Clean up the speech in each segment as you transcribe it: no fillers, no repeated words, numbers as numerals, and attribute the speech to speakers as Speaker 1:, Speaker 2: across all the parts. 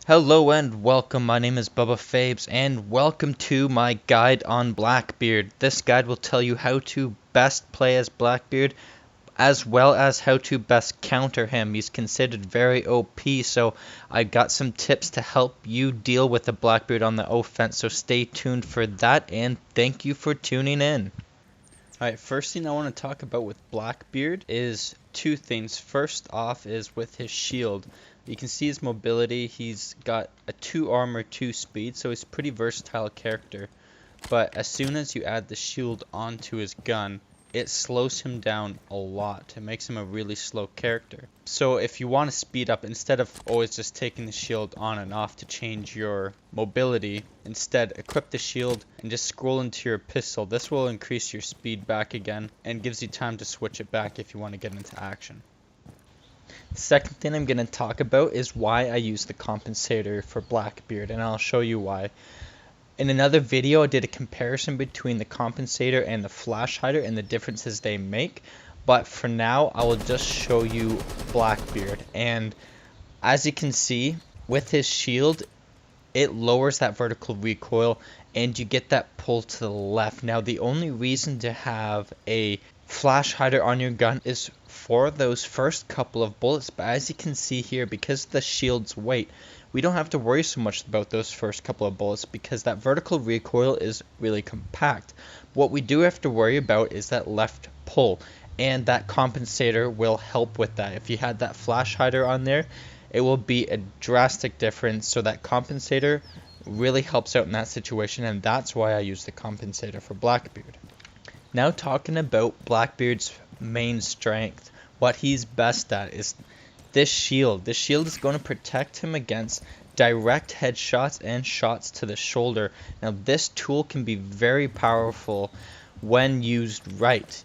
Speaker 1: Hello and welcome, my name is Bubba Fabes and welcome to my guide on Blackbeard. This guide will tell you how to best play as Blackbeard as well as how to best counter him. He's considered very OP, so I got some tips to help you deal with the Blackbeard on the offense, so stay tuned for that and thank you for tuning in. Alright, first thing I want to talk about with Blackbeard is two things. First off is with his shield. You can see his mobility. He's got a 2 armor, 2 speed, so he's a pretty versatile character. But as soon as you add the shield onto his gun, it slows him down a lot. It makes him a really slow character. So if you want to speed up, instead of always just taking the shield on and off to change your mobility, instead equip the shield and just scroll into your pistol. This will increase your speed back again and gives you time to switch it back if you want to get into action. The second thing I'm going to talk about is why I use the Compensator for Blackbeard, and I'll show you why. In another video I did a comparison between the Compensator and the Flash Hider and the differences they make, but for now I will just show you Blackbeard. And as you can see, with his shield, it lowers that vertical recoil and you get that pull to the left. Now the only reason to have a Flash Hider on your gun is for those first couple of bullets, but as you can see here, because of the shield's weight, we don't have to worry so much about those first couple of bullets because that vertical recoil is really compact. What we do have to worry about is that left pull, and that Compensator will help with that. If you had that Flash Hider on there, it will be a drastic difference, so that Compensator really helps out in that situation, and that's why I use the Compensator for Blackbeard. Now talking about Blackbeard's main strength, what he's best at is this shield. This shield is going to protect him against direct headshots and shots to the shoulder. Now this tool can be very powerful when used right.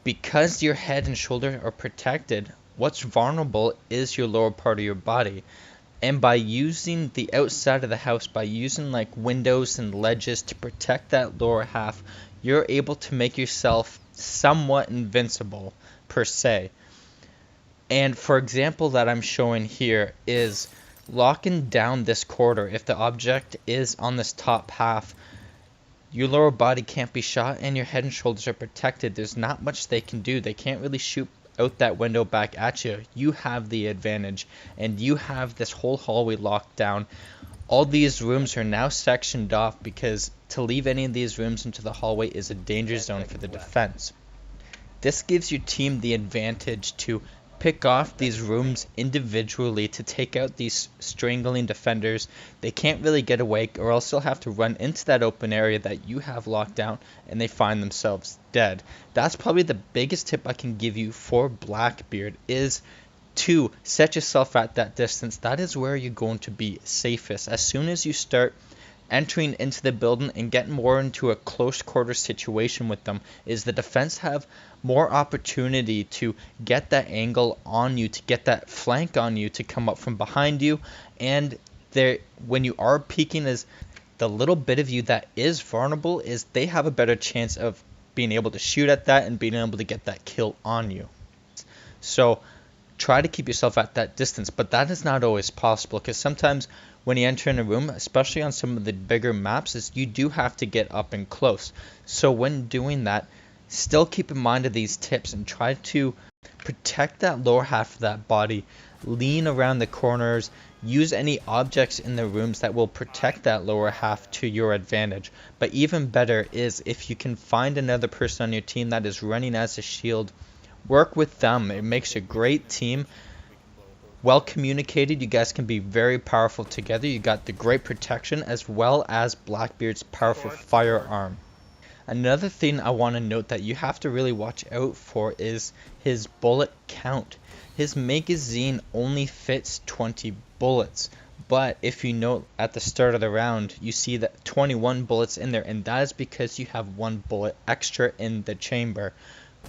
Speaker 1: Because your head and shoulder are protected, what's vulnerable is your lower part of your body. And by using the outside of the house, by using like windows and ledges to protect that lower half, you're able to make yourself somewhat invincible per se. And for example that I'm showing here is locking down this corridor. If the object is on this top half, your lower body can't be shot and your head and shoulders are protected. There's not much they can do. They can't really shoot out that window back at you. You have the advantage and you have this whole hallway locked down. All these rooms are now sectioned off because to leave any of these rooms into the hallway is a danger zone for the defense. This gives your team the advantage to pick off these rooms individually to take out these strangling defenders. They can't really get away, or else they'll have to run into that open area that you have locked down and they find themselves dead. That's probably the biggest tip I can give you for Blackbeard, is to set yourself at that distance. That is where you're going to be safest. As soon as you start entering into the building and getting more into a close quarter situation with them, is the defense have more opportunity to get that angle on you, to get that flank on you, to come up from behind you. And when you are peeking, is the little bit of you that is vulnerable, is they have a better chance of being able to shoot at that and being able to get that kill on you. So try to keep yourself at that distance, but that is not always possible, because sometimes when you enter in a room, especially on some of the bigger maps, is you do have to get up and close. So when doing that, still keep in mind of these tips and try to protect that lower half of that body. Lean around the corners, use any objects in the rooms that will protect that lower half to your advantage. But even better is if you can find another person on your team that is running as a shield, work with them. It makes a great team. Well communicated, you guys can be very powerful together. You got the great protection as well as Blackbeard's powerful firearm. Another thing I want to note that you have to really watch out for is his bullet count. His magazine only fits 20 bullets, but if you note at the start of the round, you see that 21 bullets in there, and that is because you have 1 bullet extra in the chamber.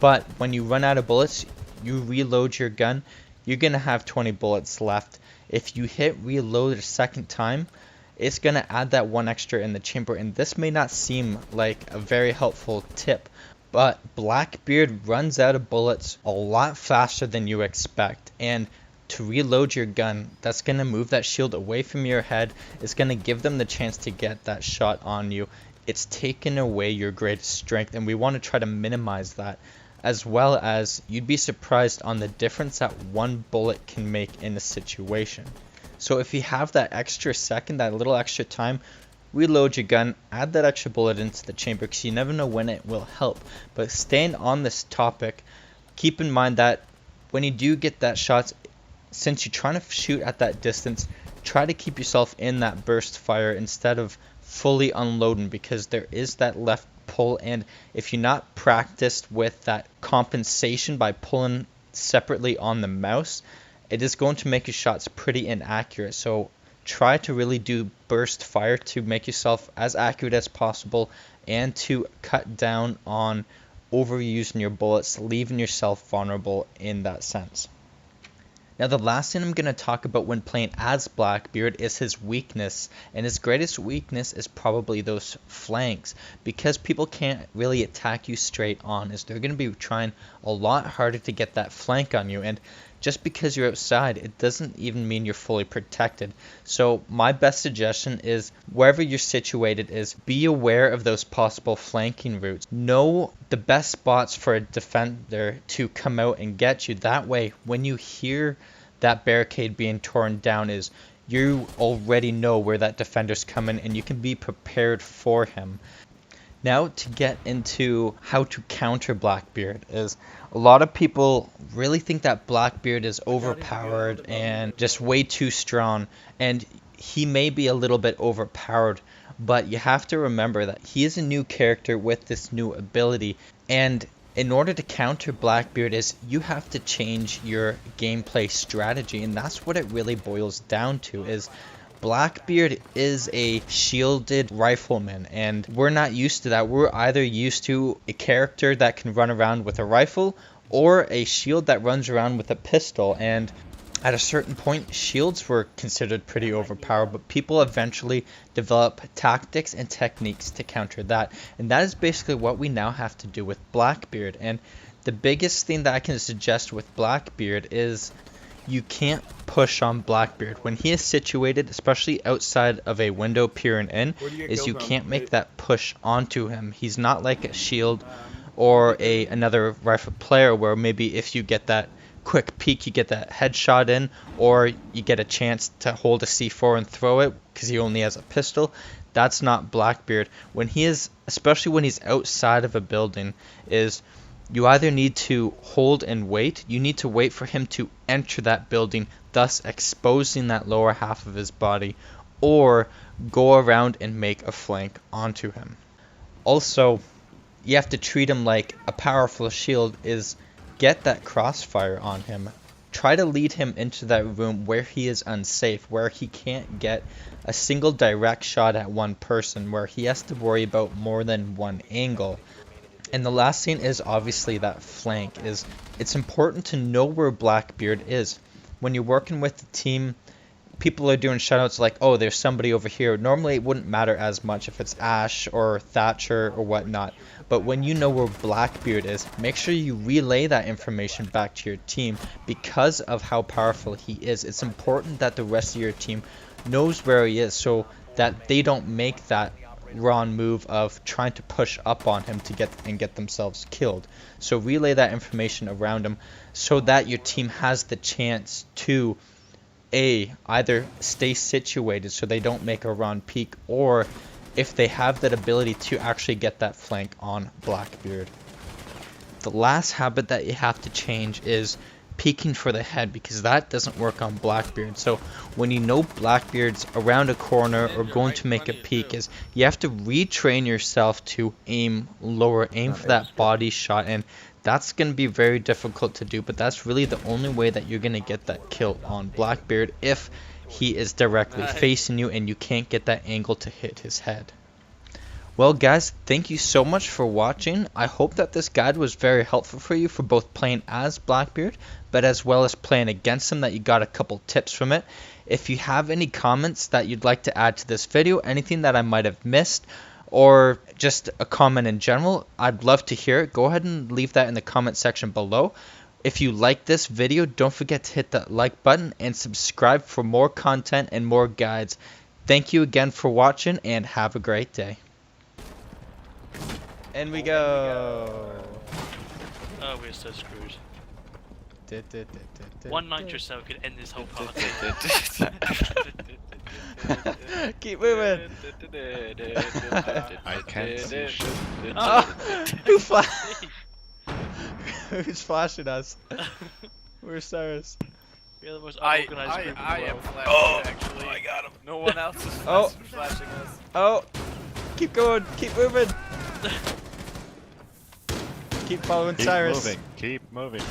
Speaker 1: But when you run out of bullets, you reload your gun, you're going to have 20 bullets left. If you hit reload a second time, it's going to add that 1 extra in the chamber, and this may not seem like a very helpful tip, but Blackbeard runs out of bullets a lot faster than you expect, and to reload your gun. That's going to move that shield away from your head. It's going to give them the chance to get that shot on you. It's taken away your greatest strength, and we want to try to minimize that, as well as you'd be surprised on the difference that one bullet can make in a situation. So if you have that extra second, that little extra time, reload your gun, add that extra bullet into the chamber, because you never know when it will help. But staying on this topic, keep in mind that when you do get that shot, since you're trying to shoot at that distance, try to keep yourself in that burst fire instead of fully unloading, because there is that left pull, and if you're not practiced with that compensation by pulling separately on the mouse, it is going to make your shots pretty inaccurate. So try to really do burst fire to make yourself as accurate as possible, and to cut down on overusing your bullets, leaving yourself vulnerable in that sense. Now, the last thing I'm going to talk about when playing as Blackbeard is his weakness, and his greatest weakness is probably those flanks, because people can't really attack you straight on, as they're going to be trying a lot harder to get that flank on you, and just because you're outside, it doesn't even mean you're fully protected. So my best suggestion is, wherever you're situated, is be aware of those possible flanking routes. Know the best spots for a defender to come out and get you. That way, when you hear that barricade being torn down, is you already know where that defender's coming, and you can be prepared for him. Now, to get into how to counter Blackbeard, is a lot of people really think that Blackbeard is overpowered and just way too strong, and he may be a little bit overpowered, but you have to remember that he is a new character with this new ability, and in order to counter Blackbeard, is you have to change your gameplay strategy, and that's what it really boils down to. Is Blackbeard is a shielded rifleman, and we're not used to that. We're either used to a character that can run around with a rifle, or a shield that runs around with a pistol, and at a certain point, shields were considered pretty overpowered, but people eventually develop tactics and techniques to counter that, and that is basically what we now have to do with Blackbeard. And the biggest thing that I can suggest with Blackbeard is you can't push on Blackbeard. When he is situated, especially outside of a window peering in, is you can't make that push onto him. He's not like a shield or another rifle player, where maybe if you get that quick peek, you get that headshot in, or you get a chance to hold a C4 and throw it because he only has a pistol. That's not Blackbeard. When he is, especially when he's outside of a building, is you either need to hold and wait, you need to wait for him to enter that building, thus exposing that lower half of his body, or go around and make a flank onto him. Also, you have to treat him like a powerful shield, is get that crossfire on him. Try to lead him into that room where he is unsafe, where he can't get a single direct shot at one person, where he has to worry about more than one angle. And the last thing is obviously that flank. Is it's important to know where Blackbeard is. When you're working with the team, people are doing shoutouts like, oh, there's somebody over here. Normally it wouldn't matter as much if it's Ash or Thatcher or whatnot. But when you know where Blackbeard is, make sure you relay that information back to your team, because of how powerful he is. It's important that the rest of your team knows where he is, so that they don't make that wrong move of trying to push up on him to get themselves killed. So relay that information around him, so that your team has the chance to either stay situated so they don't make a wrong peek, or if they have that ability to actually get that flank on Blackbeard. The last habit that you have to change is peeking for the head, because that doesn't work on Blackbeard. So when you know Blackbeard's around a corner or going to make a peek, is you have to retrain yourself to aim lower, aim for that body shot, and that's going to be very difficult to do, but that's really the only way that you're going to get that kill on Blackbeard, if he is directly facing you and you can't get that angle to hit his head. Well guys, thank you so much for watching. I hope that this guide was very helpful for you for both playing as Blackbeard, but as well as playing against him, that you got a couple tips from it. If you have any comments that you'd like to add to this video, anything that I might have missed, or just a comment in general, I'd love to hear it. Go ahead and leave that in the comment section below. If you like this video, don't forget to hit that like button and subscribe for more content and more guides. Thank you again for watching and have a great day. And we go.
Speaker 2: Oh, we're so screwed. One nitro cell could end this whole party.
Speaker 1: Keep moving.
Speaker 3: I can't see shit.
Speaker 1: Oh, who's flashing us? Where's Cyrus?
Speaker 2: We're the most
Speaker 4: I
Speaker 2: unorganized group in the
Speaker 4: am
Speaker 2: world.
Speaker 4: flashing actually. I got him. No one else is
Speaker 1: Oh.
Speaker 4: flashing us.
Speaker 1: Oh, keep going, keep moving. Keep following
Speaker 3: Keep
Speaker 1: Cyrus.
Speaker 3: moving, keep moving.